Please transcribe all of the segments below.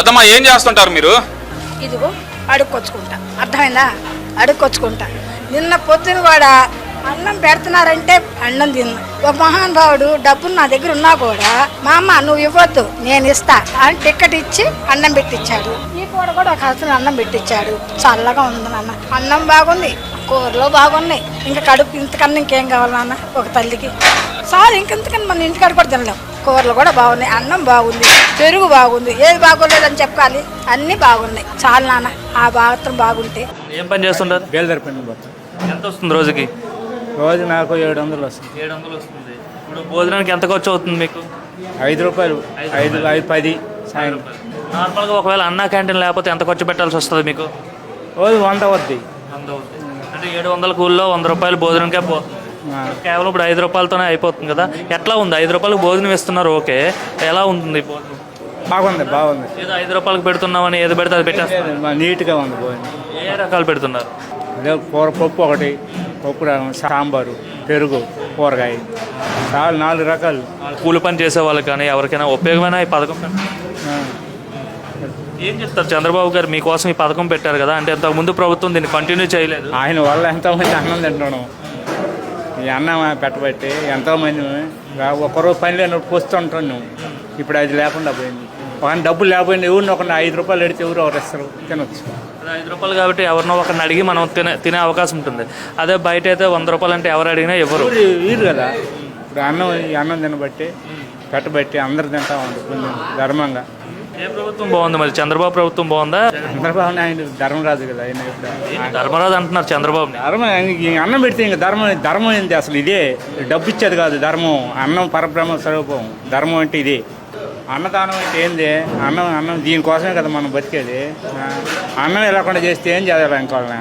పెద్దమ్మ ఏం చేస్తుంటారు మీరు? ఇదిగో అడుక్కొచ్చుకుంటా, అర్థమైందా? అడుక్కొచ్చుకుంటా. నిన్న పొద్దున కూడా అన్నం పెడుతున్నారంటే అన్నం తిన్నా. ఒక మహానుభావుడు డబ్బులు నా దగ్గర ఉన్నా కూడా మా అమ్మ నువ్వు ఇవ్వద్దు నేను ఇస్తా అని టికెట్ ఇచ్చి అన్నం పెట్టించాడు. ఈ కూడా ఒక అతను అన్నం పెట్టించాడు. చల్లగా ఉంది నాన్న, అన్నం బాగుంది, కూరలో బాగున్నాయి. ఇంకా కడుపు ఇంతకన్నా ఇంకేం కావాలి నాన్న ఒక తల్లికి? సార్ ఇంకెంతకన్నా మన ఇంటికాడ కూడా తినలేం. కూరలు కూడా బాగున్నాయి, అన్నం బాగుంది, పెరుగు బాగుంది. ఏది బాగోలేదని చెప్పాలి, అన్నీ బాగున్నాయి. చాలు నాన్న, ఆ మాత్రం బాగుంటే. ఏం పని చేస్తుంటారు? బేల్దారి పని పోతాం. ఎంత వస్తుంది రోజుకి? రోజు నాకు 700 వస్తుంది. 700 వస్తుంది. ఇప్పుడు భోజనానికి ఎంత ఖర్చు అవుతుంది మీకు? 5 రూపాయలు, 5, 10 సాయం. నార్మల్గా ఒకవేళ అన్నా క్యాంటీన్ లేకపోతే ఎంత ఖర్చు పెట్టాల్సి వస్తుంది మీకు? రోజు 100 వద్ది. 100 అవుతుంది. అంటే 700 కూల్లో 100 రూపాయలు భోజనంకే పోతుంది. కేవలం ఇప్పుడు 5 రూపాయలతోనే అయిపోతుంది కదా. ఎట్లా ఉంది? 5 రూపాయలకు భోజనం ఇస్తున్నారు, ఓకే. ఎలా ఉంటుంది భోజనం? బాగుంది, బాగుంది. ఏదో 5 రూపాయలకు పెడుతున్నామని ఏది పెడితే అది పెట్టేస్తారు. నీట్గా ఉంది భోజనం. ఏ రకాలు పెడుతున్నారు? అదే కూర, పప్పు ఒకటి, పప్పు సాంబారు, పెరుగు, కూరగాయ, చాలా 4 రకాలు. కూలి పని చేసే వాళ్ళకి కానీ ఎవరికైనా ఉపయోగమైన ఈ పథకం ఏం చెప్తారు? చంద్రబాబు గారు మీకోసం ఈ పథకం పెట్టారు కదా, అంటే ఇంతకుముందు ప్రభుత్వం దీన్ని కంటిన్యూ చేయలేదు. ఆయన వల్ల ఎంతోమంది అన్నం తింటున్నాం. ఈ అన్నం పెట్టబట్టి ఎంతోమంది ఒక్కరోజు పని లేనప్పుడు వస్తుంటాం నువ్వు. ఇప్పుడు అది లేకుండా పోయింది. ఒక డబ్బులు లేకపోయింది, ఎవరిని ఒక 5 రూపాయలు పెడితే ఎవరు ఒకరు ఇస్తారు, తినొచ్చు. 5 రూపాయలు కాబట్టి ఎవరినో ఒకరిని అడిగి మనం తినే అవకాశం ఉంటుంది. అదే బయట అయితే 100 రూపాయలు అంటే ఎవరు అడిగినా ఎవరు వీరు కదా. ఇప్పుడు ఈ అన్నం తినబట్టి పెట్టబట్టి అందరు తింటా ఉంది కొంచెం ధర్మంగా. ఏ ప్రభుత్వం బాగుంది మరి? చంద్రబాబు ప్రభుత్వం బాగుందా? చంద్రబాబు ఆయన ధర్మరాజు కదా. ఆయన ధర్మరాజు అంటున్నారు చంద్రబాబు. అన్నం పెడితే ఇంకా ధర్మం ఏంటి అసలు? ఇదే డబ్బు ఇచ్చేది కాదు ధర్మం. అన్నం పరబ్రహ్మ స్వరూపం. ధర్మం అంటే ఇదే. అన్నదానం అంటే ఏంది? అన్నం దీనికోసమే కదా మనం బతికేది. అన్నం లేకుండా చేస్తే ఏం చేయాలి ఇంకోళ్ళని?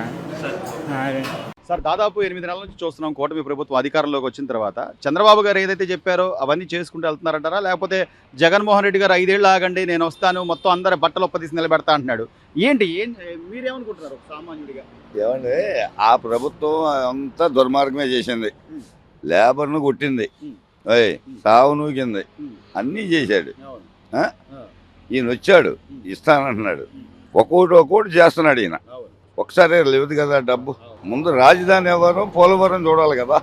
సార్, దాదాపు 8 నెలల నుంచి చూస్తున్నాం కూటమి ప్రభుత్వం అధికారంలోకి వచ్చిన తర్వాత చంద్రబాబు గారు ఏదైతే చెప్పారో అవన్నీ చేసుకుంటూ వెళ్తున్నారంటారా, లేకపోతే జగన్మోహన్ రెడ్డి గారు 5 ఏళ్ళు ఆగండి నేను వస్తాను మొత్తం అందరి బట్టలు ఒప్పదీసి నిలబెడతా అంటున్నాడు? మీరేమనుకుంటున్నారు సామాన్యుడిగా? ఏమండి, ఆ ప్రభుత్వం అంతా దుర్మార్గమే చేసింది. లేబర్ను కొట్టింది, సావు నూకింది, అన్నీ చేశాడు. ఈయన వచ్చాడు, ఇస్తానంటున్నాడు, ఒక్కోటి చేస్తున్నాడు ఈయన. ఒకసారి లేదు కదా డబ్బు. ముందు రాజధాని ఎవరు, పోలవరం చూడాలి కదా.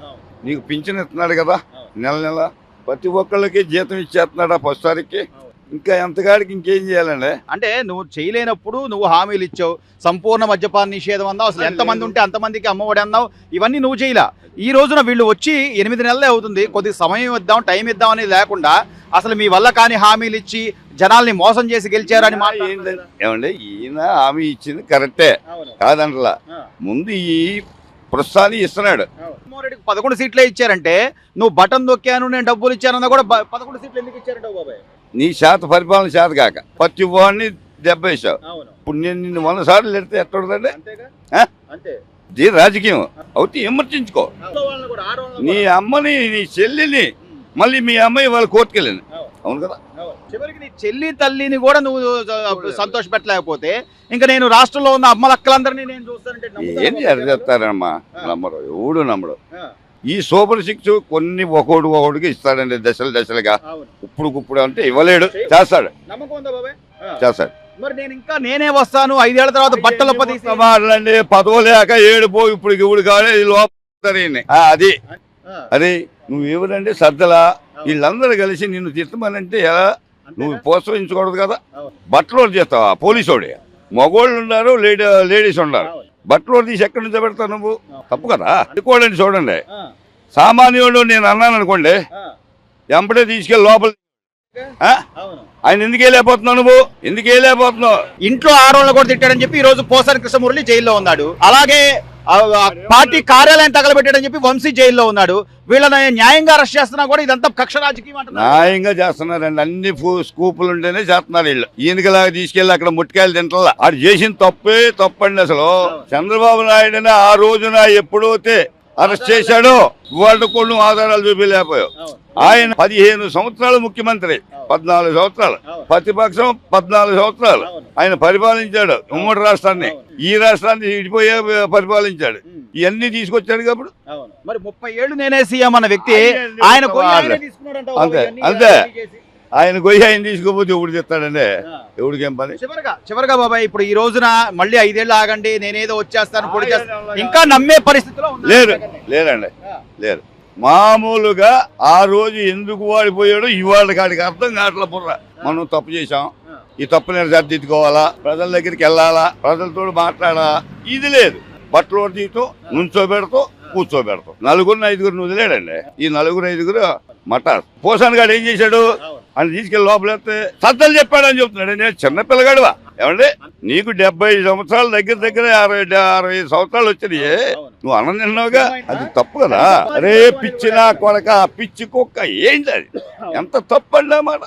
నీకు పింఛన్ ఇస్తున్నాడు కదా నెల ప్రతి ఒక్కళ్ళకి జీతం ఇచ్చేస్తున్నాడు ఫస్ట్ తారీఖుకి. ఇంకా ఎంతగాడికి ఇంకేం చేయాలండి? అంటే నువ్వు చేయలేనప్పుడు నువ్వు హామీలు ఇచ్చావు, సంపూర్ణ మద్యపాన నిషేధం అన్నావు, అసలు ఎంతమంది ఉంటే అంతమందికి అమ్మఒడి అన్నావు, ఇవన్నీ నువ్వు చేయలా. ఈ రోజున వీళ్ళు వచ్చి 8 నెలలే అవుతుంది, కొద్దిగా సమయం ఇద్దాం, టైం ఇద్దాం అనేది లేకుండా అసలు మీ వల్ల కానీ హామీలు ఇచ్చి జనాల్ని మోసం చేసి గెలిచారని ఏమండి, ఈయన హామీ ఇచ్చింది కరెక్టే కాదంటలా. ముందు ఈ ప్రస్తుతాన్ని ఇస్తున్నాడు. 11 సీట్లే ఇచ్చారంటే నువ్వు బటన్ నొక్కాను నేను డబ్బులు ఇచ్చానన్నా కూడా 11 సీట్లు ఎందుకు ఇచ్చారంటే బాబాయ్? నీ పరిపాలన చేత కాక ప్రతి వాడిని దెబ్బేసావు. ఇప్పుడు నేను నిన్ను 100 సార్లు పెడితే ఎట్టుందండి? ఇది రాజకీయం అవుతే విమర్శించుకో. నీ అమ్మని, నీ చెల్లిని, మళ్ళీ మీ అమ్మాయి వాళ్ళ కోర్టుకు వెళ్ళింది, అవును కదా. చివరికి నీ చెల్లి తల్లిని కూడా నువ్వు సంతోష పెట్టలేకపోతే ఇంకా నేను రాష్ట్రంలో ఉన్న అమ్మలక్కలందరినీ నేను చూస్తానంటే ఏంటి చెప్తారమ్మా? నమ్మరు, ఎవడు నమ్మడు. ఈ సూపర్ 6 కొన్ని ఒకటికి ఇస్తాడండి, దశలుగా. ఇప్పుడు అంటే ఇవ్వలేడు, చేస్తాడు. చేస్తాడు. మరి నేనే వస్తాను 5 ఏళ్ల తర్వాత బట్టలు మాట్లాడండి, పదవు లేక ఏడుపో ఇప్పుడు కాదు లోపల. అది నువ్వు ఎవరండి సర్దలా? వీళ్ళందరూ కలిసి నిన్ను తిట్టమనంటే ఎలా? నువ్వు ప్రోత్సహించకూడదు కదా. బట్టలు చేస్తావా? పోలీసోడే. మగోళ్ళు ఉన్నారు, లేడీస్ ఉన్నారు. బట్టలు తీసి ఎక్కడి నుంచో పెడతావు నువ్వు? తప్పు కదా. అనుకోండి, చూడండి, సామాన్యుడు నేను అన్నాను అనుకోండి, ఎంపడే తీసుకెళ్ళి లోపల. ఆయన ఎందుకు వెళ్ళిపోతున్నావు? నువ్వు ఎందుకు వెళ్ళిపోతున్నావు? ఇంట్లో ఆడవాళ్ళు కూడా తిట్టాడని చెప్పి ఈ రోజు పోసాని కృష్ణమురళి జైల్లో ఉన్నాడు. అలాగే పార్టీ కార్యాలయం తగలబెట్టాడని చెప్పి వంశీ జైల్లో ఉన్నాడు. వీళ్ళని న్యాయంగా అరెస్ట్ చేస్తున్నా కూడా ఇదంతా కక్ష రాజకీయం అంటున్నారు. న్యాయంగా చేస్తున్నారండి, అన్ని స్కూపులు ఉంటేనే చేస్తున్నారు వీళ్ళు. ఈయనకిలాగా తీసుకెళ్లి అక్కడ ముట్టికాయలు తింటలా. అది చేసిన తప్పండి. అసలు చంద్రబాబు నాయుడుని ఆ రోజున ఎప్పుడైతే అరెస్ట్ చేశాడో వాళ్ళు కొన్ని ఆధారాలు చూపించలేకపోయావు. ఆయన 15 సంవత్సరాలు ముఖ్యమంత్రి, 14 సంవత్సరాలు ప్రతిపక్షం, 14 సంవత్సరాలు ఆయన పరిపాలించాడు ఉమ్మడి రాష్ట్రాన్ని. ఈ రాష్ట్రాన్ని ఇడిపోయే పరిపాలించాడు. ఇవన్నీ తీసుకొచ్చాడు కాబట్టి మరి 30 ఏళ్ళు నేనే సీఎం అన్న వ్యక్తి ఆయన అంతే. ఆయన గొయ్యి ఆయన తీసుకోపోతే ఎవడు తెస్తాడండి, ఎవడికేం పని. చివరిగా బాబాయ్, ఇప్పుడు ఈ రోజున మళ్ళీ 5 ఏళ్ళు ఆగండి, నేనేదో వచ్చేస్తాను పొడి చేస్తాను, ఇంకా నమ్మే పరిస్థితిలో ఉన్నారు? లేరండి, లేరు. మామూలుగా ఆ రోజు ఎందుకు వాడిపోయాడో ఇవాళ కాడికి అర్థం కావట్లే. బుర్ర మనం తప్పు చేశాం, ఈ తప్పు నేను సరిదిద్దుకోవాలా, ప్రజల దగ్గరికి వెళ్ళాలా, ప్రజలతో మాట్లాడాలా, ఇది లేదు. బట్టలు తీయటం, నుంచోబెడతాం, కూర్చోబెడతాం. 4-5 వదిలేడండి. ఈ 4-5 మటార్. పోసాన్ గారు ఏం చేశాడు, అని తీసుకెళ్లి లోపలేస్తే సద్దలు చెప్పాడని చెప్తున్నాడు. నేను చిన్న పిల్లగాడువా ఏమండి, నీకు 70 సంవత్సరాలు దగ్గర 60 సంవత్సరాలు వచ్చినాయి, నువ్వు అన్నం తిన్నావుగా, అది తప్పు కదా. అరే పిచ్చి నా కొడక, పిచ్చి కుక్క, ఏంటి అది, ఎంత తప్పు అండి మాట.